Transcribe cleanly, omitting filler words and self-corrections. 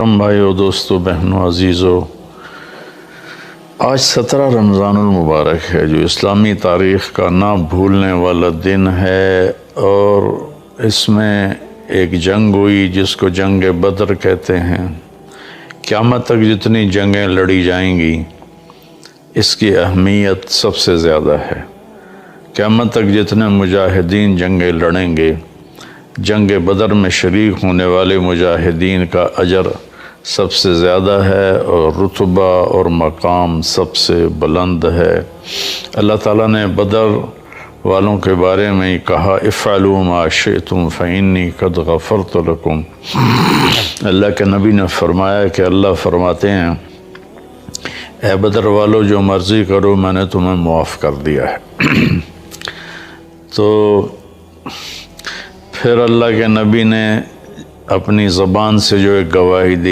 بھائیو، دوستو، بہنوں، عزیزو، آج 17 رمضان المبارک ہے جو اسلامی تاریخ کا نہ بھولنے والا دن ہے، اور اس میں ایک جنگ ہوئی جس کو جنگ بدر کہتے ہیں۔ قیامت تک جتنی جنگیں لڑی جائیں گی اس کی اہمیت سب سے زیادہ ہے۔ قیامت تک جتنے مجاہدین جنگیں لڑیں گے، جنگ بدر میں شریک ہونے والے مجاہدین کا اجر سب سے زیادہ ہے اور رتبہ اور مقام سب سے بلند ہے۔ اللہ تعالیٰ نے بدر والوں کے بارے میں ہی کہا، افعلوا ما شئتم فإنی قد غفرت لکم۔ اللہ کے نبی نے فرمایا کہ اللہ فرماتے ہیں، اے بدر والو، جو مرضی کرو، میں نے تمہیں معاف کر دیا ہے۔ تو پھر اللہ کے نبی نے اپنی زبان سے جو ایک گواہی دی،